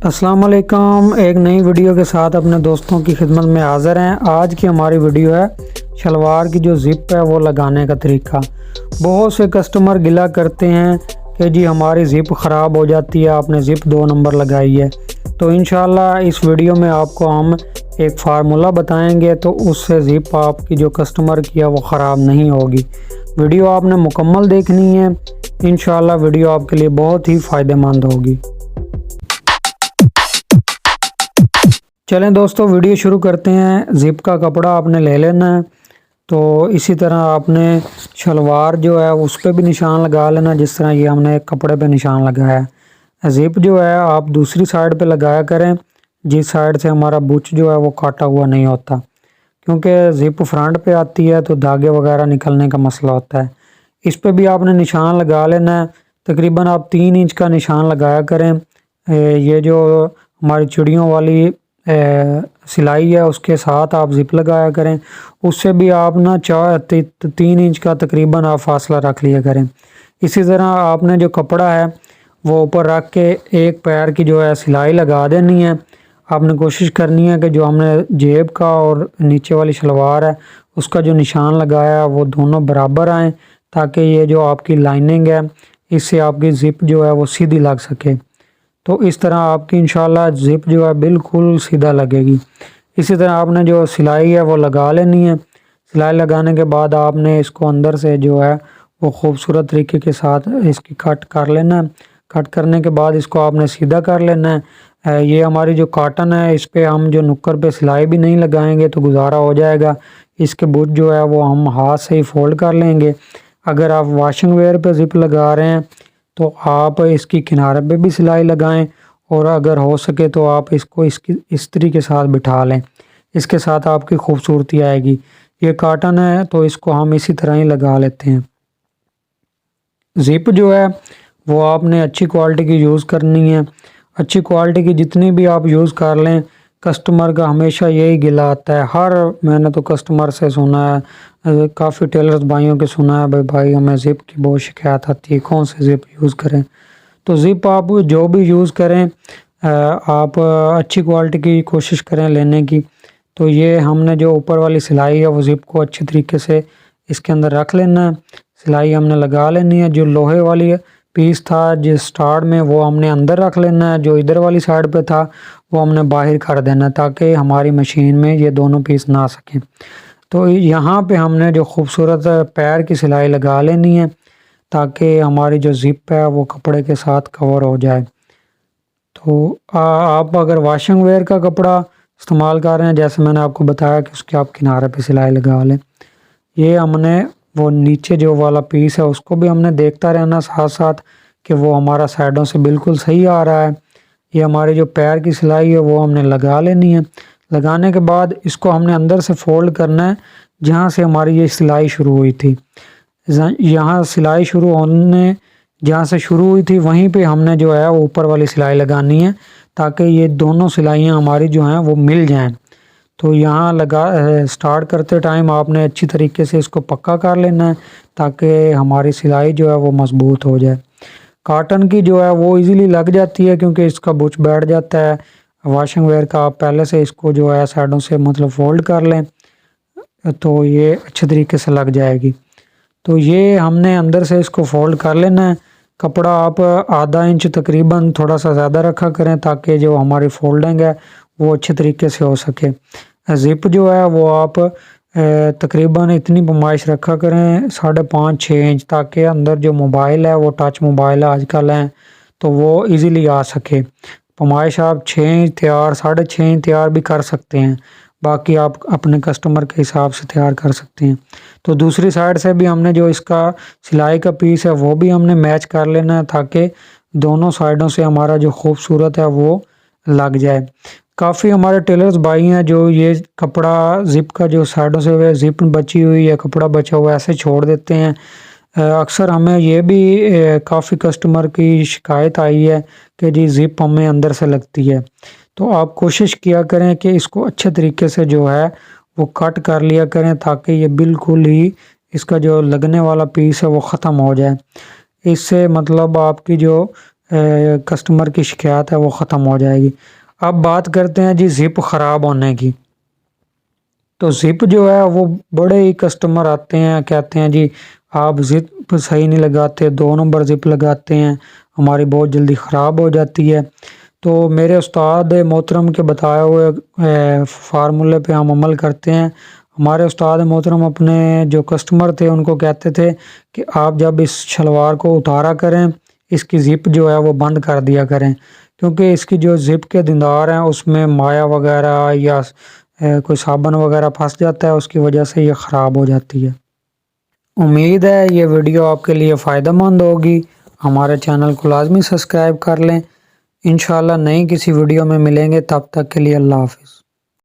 अस्सलाम वालेकुम। एक नई वीडियो के साथ अपने दोस्तों की खिदमत में हाज़िर हैं। आज की हमारी वीडियो है शलवार की जो ज़िप है वो लगाने का तरीका। बहुत से कस्टमर गिला करते हैं कि जी हमारी ज़िप ख़राब हो जाती है, आपने ज़िप 2 नंबर लगाई है। तो इंशाल्लाह इस वीडियो में आपको हम एक फार्मूला बताएंगे, तो उससे ज़िप आपकी जो कस्टमर की है वो ख़राब नहीं होगी। वीडियो आपने मुकम्मल देखनी है, इंशाल्लाह वीडियो आपके लिए बहुत ही फ़ायदेमंद होगी। चलें दोस्तों, वीडियो शुरू करते हैं। ज़िप का कपड़ा आपने ले लेना है। तो इसी तरह आपने शलवार जो है उस पर भी निशान लगा लेना, जिस तरह ये हमने एक कपड़े पे निशान लगाया है। ज़िप जो है आप दूसरी साइड पे लगाया करें, जिस साइड से हमारा बुच जो है वो काटा हुआ नहीं होता, क्योंकि ज़िप फ्रंट पे आती है तो धागे वगैरह निकलने का मसला होता है। इस पे भी आपने निशान लगा लेना है। तकरीबन आप 3 इंच का निशान लगाया करें। ये जो हमारी चूड़ियों वाली सिलाई है उसके साथ आप ज़िप लगाया करें। उससे भी आप ना 3 इंच का तकरीबन आप फासला रख लिया करें। इसी तरह आपने जो कपड़ा है वो ऊपर रख के एक पैर की जो है सिलाई लगा देनी है। आपने कोशिश करनी है कि जो हमने जेब का और नीचे वाली शलवार है उसका जो निशान लगाया है वो दोनों बराबर आएँ, ताकि ये जो आपकी लाइनिंग है इससे आपकी ज़िप जो है वो सीधी लग सके। तो इस तरह आपकी इंशाल्लाह ज़िप जो है बिल्कुल सीधा लगेगी। इसी तरह आपने जो सिलाई है वो लगा लेनी है। सिलाई लगाने के बाद आपने इसको अंदर से जो है वो खूबसूरत तरीके के साथ इसकी कट कर लेना है। कट करने के बाद इसको आपने सीधा कर लेना है। ये हमारी जो कॉटन है इस पे हम जो नुक्कर पे सिलाई भी नहीं लगाएंगे तो गुजारा हो जाएगा। इसके बुट जो है वो हम हाथ से ही फोल्ड कर लेंगे। अगर आप वॉशिंग वेयर पे ज़िप लगा रहे हैं तो आप इसकी किनारे पे भी सिलाई लगाएं, और अगर हो सके तो आप इसको इसकी इस्त्री के साथ बिठा लें। इसके साथ आपकी खूबसूरती आएगी। ये कॉटन है तो इसको हम इसी तरह ही लगा लेते हैं। ज़िप जो है वो आपने अच्छी क्वालिटी की यूज़ करनी है। अच्छी क्वालिटी की जितनी भी आप यूज़ कर लें, कस्टमर का हमेशा यही गिला आता है। मैंने तो कस्टमर से सुना है, काफ़ी टेलर्स भाइयों के सुना है, भाई हमें ज़िप की बहुत शिकायत आती है, कौन सी ज़िप यूज़ करें। तो ज़िप आप जो भी यूज़ करें, आप अच्छी क्वालिटी की कोशिश करें लेने की। तो ये हमने जो ऊपर वाली सिलाई है वो ज़िप को अच्छी तरीके से इसके अंदर रख लेना है। सिलाई हमने लगा लेनी है। जो लोहे वाली पीस था जिस स्टार्ट में वो हमने अंदर रख लेना है, जो इधर वाली साइड पे था वो हमने बाहर कर देना है, ताकि हमारी मशीन में ये दोनों पीस ना आ सकें। तो यहाँ पे हमने जो खूबसूरत पैर की सिलाई लगा लेनी है, ताकि हमारी जो ज़िप है वो कपड़े के साथ कवर हो जाए। तो आप अगर वॉशिंग वेयर का कपड़ा इस्तेमाल कर रहे हैं, जैसे मैंने आपको बताया कि उसके आप किनारे पे सिलाई लगा लें। ये हमने वो नीचे जो वाला पीस है उसको भी हमने देखता रहना साथ साथ कि वो हमारा साइडों से बिल्कुल सही आ रहा है। ये हमारी जो पैर की सिलाई है वो हमने लगा लेनी है। लगाने के बाद इसको हमने अंदर से फोल्ड करना है, जहाँ से हमारी ये सिलाई शुरू हुई थी। यहाँ सिलाई शुरू होने जहाँ से शुरू हुई थी वहीं पे हमने जो है ऊपर वाली सिलाई लगानी है, ताकि ये दोनों सिलाइयाँ हमारी जो हैं वो मिल जाएं। तो यहाँ स्टार्ट करते टाइम आपने अच्छी तरीके से इसको पक्का कर लेना है, ताकि हमारी सिलाई जो है वो मजबूत हो जाए। कॉटन की जो है वो इजीली लग जाती है, क्योंकि इसका बुच बैठ जाता है। वॉशिंग वेयर का आप पहले से इसको जो है साइडों से मतलब फोल्ड कर लें, तो ये अच्छे तरीके से लग जाएगी। तो ये हमने अंदर से इसको फोल्ड कर लेना है। कपड़ा आप आधा इंच तकरीबन थोड़ा सा ज़्यादा रखा करें, ताकि जो हमारी फोल्डिंग है वो अच्छे तरीके से हो सके। ज़िप जो है वो आप तकरीबन इतनी पैमाइश रखा करें 5.5-6 इंच, ताकि अंदर जो मोबाइल है वो टच मोबाइल आजकल हैं तो वो इजीली आ सके। पैमाइश आप 6 इंच तैयार 6.5 इंच तैयार भी कर सकते हैं, बाकी आप अपने कस्टमर के हिसाब से तैयार कर सकते हैं। तो दूसरी साइड से भी हमने जो इसका सिलाई का पीस है वो भी हमने मैच कर लेना है, ताकि दोनों साइडों से हमारा जो खूबसूरत है वो लग जाए। काफ़ी हमारे टेलर्स भाई हैं जो ये कपड़ा ज़िप का जो साइडों से ज़िप बची हुई है, कपड़ा बचा हुआ ऐसे छोड़ देते हैं। अक्सर हमें ये भी काफ़ी कस्टमर की शिकायत आई है कि जी ज़िप हमें अंदर से लगती है। तो आप कोशिश किया करें कि इसको अच्छे तरीके से जो है वो कट कर लिया करें, ताकि ये बिल्कुल ही इसका जो लगने वाला पीस है वो ख़त्म हो जाए। इससे मतलब आपकी जो कस्टमर की शिकायत है वो ख़त्म हो जाएगी। अब बात करते हैं जी ज़िप ख़राब होने की। तो ज़िप जो है वो बड़े ही कस्टमर आते हैं, कहते हैं जी आप ज़िप सही नहीं लगाते, 2 नंबर ज़िप लगाते हैं, हमारी बहुत जल्दी ख़राब हो जाती है। तो मेरे उस्ताद मोहतरम के बताए हुए फार्मूले पे हम अमल करते हैं। हमारे उस्ताद मोहतरम अपने जो कस्टमर थे उनको कहते थे कि आप जब इस शलवार को उतारा करें, इसकी ज़िप जो है वो बंद कर दिया करें, क्योंकि इसकी जो ज़िप के दीवार हैं उसमें माया वगैरह या कोई साबुन वगैरह फंस जाता है, उसकी वजह से ये ख़राब हो जाती है। उम्मीद है ये वीडियो आपके लिए फ़ायदेमंद होगी। हमारे चैनल को लाजमी सब्सक्राइब कर लें। इंशाल्लाह नई किसी वीडियो में मिलेंगे, तब तक के लिए अल्लाह हाफ़िज़।